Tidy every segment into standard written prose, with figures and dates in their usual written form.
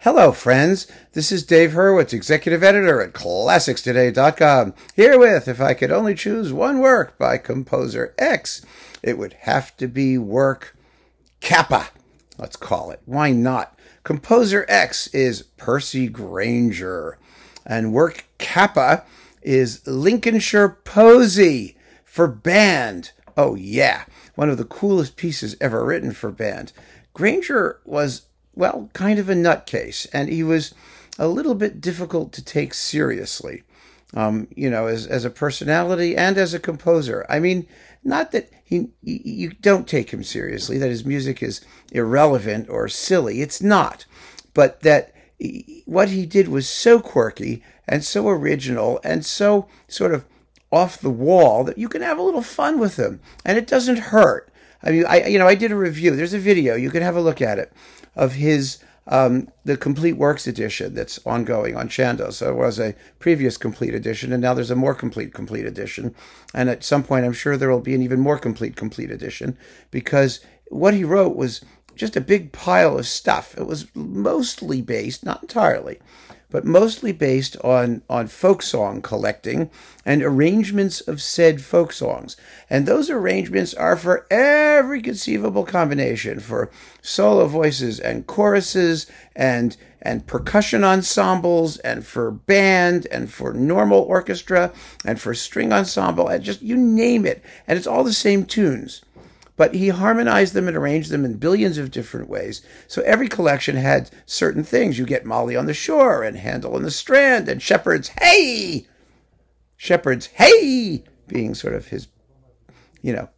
Hello, friends. This is Dave Hurwitz, executive editor at ClassicsToday.com. Here with, if I could only choose one work by composer X, it would have to be work Kappa, let's call it. Why not? Composer X is Percy Grainger, and work Kappa is Lincolnshire Posy for band. Oh yeah, one of the coolest pieces ever written for band. Grainger was, well, kind of a nutcase, and he was a little bit difficult to take seriously, as a personality and as a composer. I mean, not that you don't take him seriously, that his music is irrelevant or silly. It's not. But that what he did was so quirky and so original and so sort of off the wall that you can have a little fun with him, and it doesn't hurt. I mean, I did a review. There's a video. You can have a look at it of his the complete works edition that's ongoing on Chandos. So it was a previous complete edition, and now there's a more complete edition. And at some point, I'm sure there will be an even more complete edition, because what he wrote was just a big pile of stuff. It was mostly based, not entirely, but mostly based on folk song collecting and arrangements of said folk songs. And those arrangements are for every conceivable combination, for solo voices and choruses and percussion ensembles and for band and for normal orchestra and for string ensemble and just you name it. And it's all the same tunes. But he harmonized them and arranged them in billions of different ways. So every collection had certain things. You get Molly on the Shore and Handel on the Strand and Shepherd's Hey! Shepherd's Hey! Being sort of his,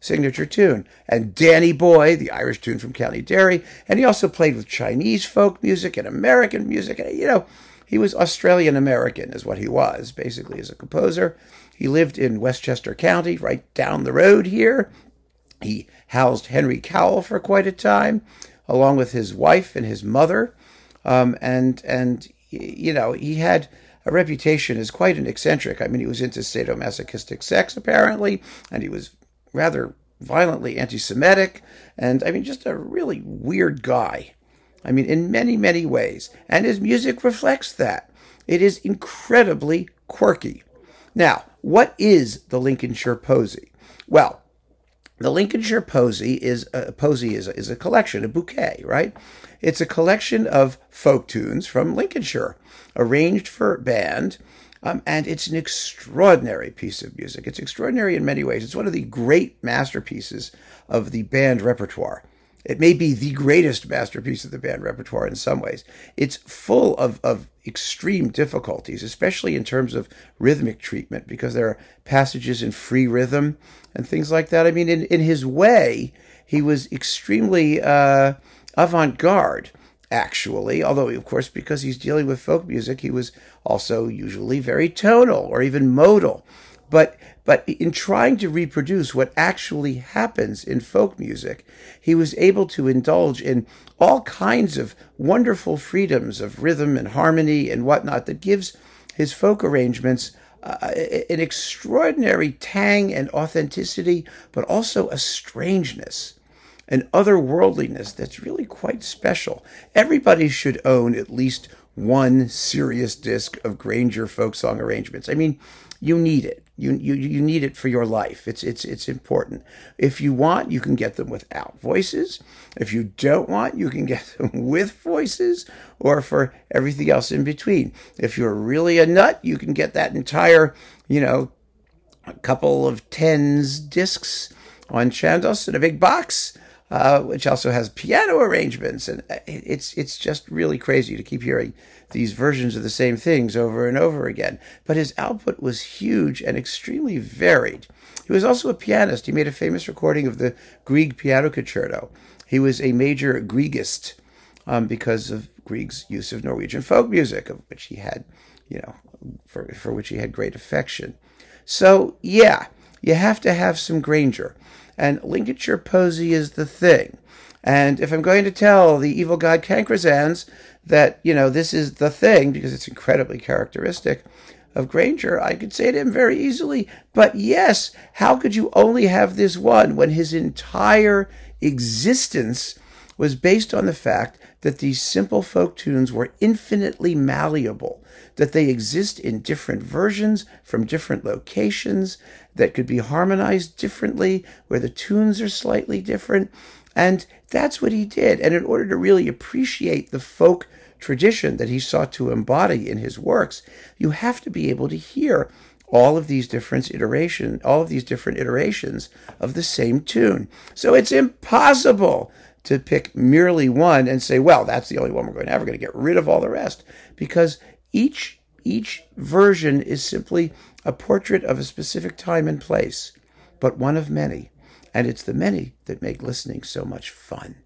signature tune. And Danny Boy, the Irish tune from County Derry. And he also played with Chinese folk music and American music. And, he was Australian-American is what he was, basically, as a composer. He lived in Westchester County, right down the road here. He housed Henry Cowell for quite a time, along with his wife and his mother. He had a reputation as quite an eccentric. I mean, he was into sadomasochistic sex, apparently, and he was rather violently anti-Semitic, and, just a really weird guy. In many, many ways. And his music reflects that. It is incredibly quirky. Now, what is the Lincolnshire Posy? Well, the Lincolnshire Posy is a collection, a bouquet, right? It's a collection of folk tunes from Lincolnshire, arranged for band, and it's an extraordinary piece of music. It's extraordinary in many ways. It's one of the great masterpieces of the band repertoire. It may be the greatest masterpiece of the band repertoire in some ways. It's full of extreme difficulties, especially in terms of rhythmic treatment, because there are passages in free rhythm and things like that. In his way, he was extremely avant-garde, actually, although, of course, because he's dealing with folk music, he was also usually very tonal or even modal. But in trying to reproduce what actually happens in folk music, he was able to indulge in all kinds of wonderful freedoms of rhythm and harmony and whatnot that gives his folk arrangements an extraordinary tang and authenticity, but also a strangeness, an otherworldliness that's really quite special. Everybody should own at least one serious disc of Grainger folk song arrangements. You need it. You need it for your life. It's important. If you want, you can get them without voices. If you don't want, you can get them with voices, or for everything else in between. If you're really a nut, you can get that entire, a couple of tens discs on Chandos in a big box, which also has piano arrangements, and it's just really crazy to keep hearing these versions of the same things over and over again. But his output was huge and extremely varied. He was also a pianist. He made a famous recording of the Grieg Piano Concerto. He was a major Griegist because of Grieg's use of Norwegian folk music, of which he had, for which he had great affection. So, yeah, you have to have some Grainger. And Lincolnshire Posy is the thing. And if I'm going to tell the evil god Cancrozans that, this is the thing, because it's incredibly characteristic of Grainger, I could say to him very easily, but yes, how could you only have this one when his entire existence was based on the fact that these simple folk tunes were infinitely malleable, that they exist in different versions from different locations, that could be harmonized differently, where the tunes are slightly different. And that's what he did. And in order to really appreciate the folk tradition that he sought to embody in his works, you have to be able to hear all of these different iterations of the same tune. So it's impossible to pick merely one and say, well, that's the only one we're going to have. We're going to get rid of all the rest, because each version is simply a portrait of a specific time and place, but one of many. And it's the many that make listening so much fun.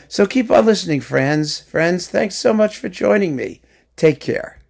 So keep on listening, friends. Friends, thanks so much for joining me. Take care.